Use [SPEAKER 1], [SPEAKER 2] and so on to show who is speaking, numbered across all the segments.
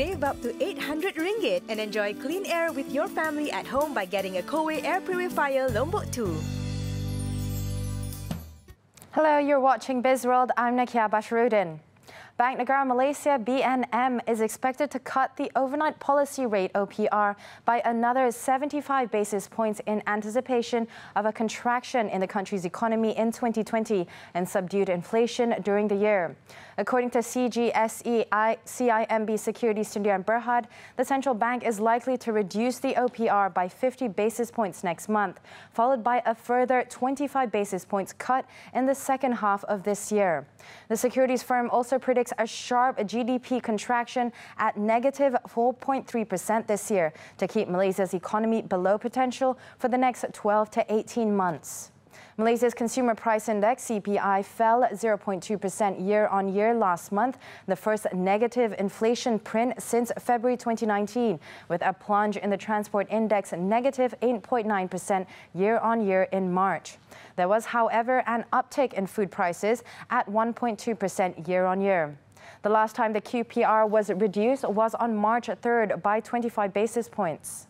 [SPEAKER 1] Save up to 800 ringgit and enjoy clean air with your family at home by getting a Kowe air purifier Lombok 2.
[SPEAKER 2] Hello, you're watching Bizworld. I'm Nakia Basharudin. Bank Negara Malaysia BNM is expected to cut the overnight policy rate OPR by another 75 basis points in anticipation of a contraction in the country's economy in 2020 and subdued inflation during the year. According to CGSE CIMB Securities Sdn Berhad, the central bank is likely to reduce the OPR by 50 basis points next month, followed by a further 25 basis points cut in the second half of this year. The securities firm also predicts a sharp GDP contraction at negative 4.3% this year to keep Malaysia's economy below potential for the next 12 to 18 months. Malaysia's Consumer Price Index, CPI, fell 0.2% year-on-year last month, the first negative inflation print since February 2019, with a plunge in the Transport Index negative 8.9% year-on-year in March. There was, however, an uptick in food prices at 1.2% year-on-year. The last time the QPR was reduced was on March 3rd by 25 basis points.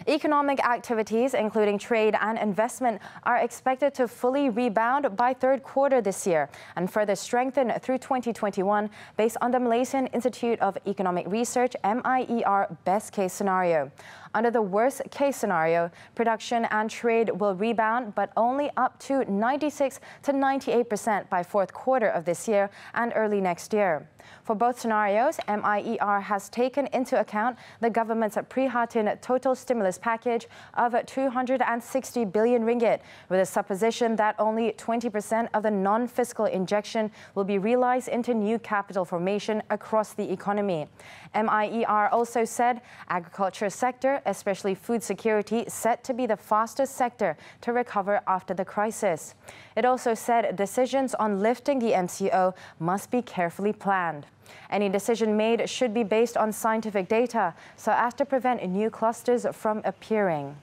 [SPEAKER 2] Economic activities, including trade and investment, are expected to fully rebound by third quarter this year and further strengthen through 2021 based on the Malaysian Institute of Economic Research MIER best case scenario. Under the worst case scenario, production and trade will rebound, but only up to 96 to 98% by fourth quarter of this year and early next year. For both scenarios, MIER has taken into account the government's pre-Hatin total stimulus package of 260 billion ringgit, with a supposition that only 20% of the non-fiscal injection will be realized into new capital formation across the economy. MIER also said agriculture sector, especially food security, set to be the fastest sector to recover after the crisis. It also said decisions on lifting the MCO must be carefully planned. Any decision made should be based on scientific data so as to prevent new clusters from appearing.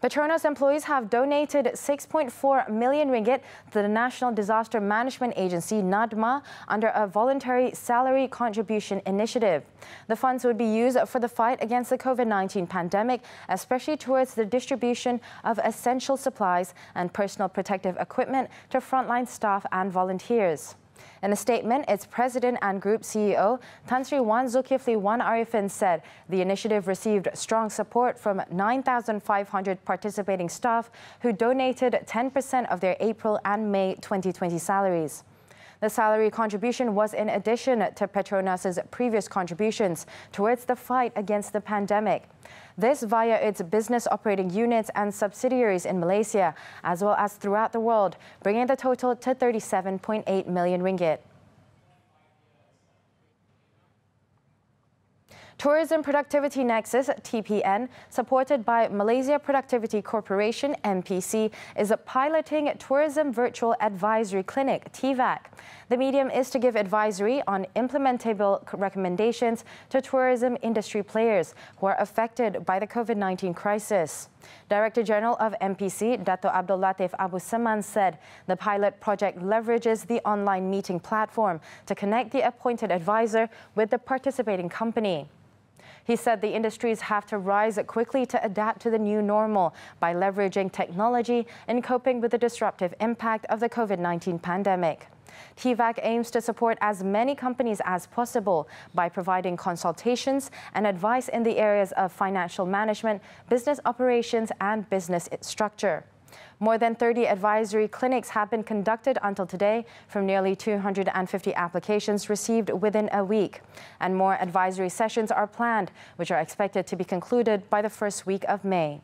[SPEAKER 2] Petronas employees have donated 6.4 million ringgit to the National Disaster Management Agency, NADMA, under a voluntary salary contribution initiative. The funds would be used for the fight against the COVID-19 pandemic, especially towards the distribution of essential supplies and personal protective equipment to frontline staff and volunteers. In a statement, its president and group CEO, Tan Sri Wan Zulkifli Wan Arifin, said the initiative received strong support from 9,500 participating staff who donated 10% of their April and May 2020 salaries. The salary contribution was in addition to Petronas' previous contributions towards the fight against the pandemic. This via its business operating units and subsidiaries in Malaysia, as well as throughout the world, bringing the total to 37.8 million ringgit. Tourism Productivity Nexus, TPN, supported by Malaysia Productivity Corporation, MPC, is piloting Tourism Virtual Advisory Clinic, TVAC. The medium is to give advisory on implementable recommendations to tourism industry players who are affected by the COVID-19 crisis. Director General of MPC, Dato' Abdul Latif Abu Saman, said the pilot project leverages the online meeting platform to connect the appointed advisor with the participating company. He said the industries have to rise quickly to adapt to the new normal by leveraging technology and coping with the disruptive impact of the COVID-19 pandemic. TVAC aims to support as many companies as possible by providing consultations and advice in the areas of financial management, business operations, and business structure. More than 30 advisory clinics have been conducted until today from nearly 250 applications received within a week. And more advisory sessions are planned, which are expected to be concluded by the first week of May.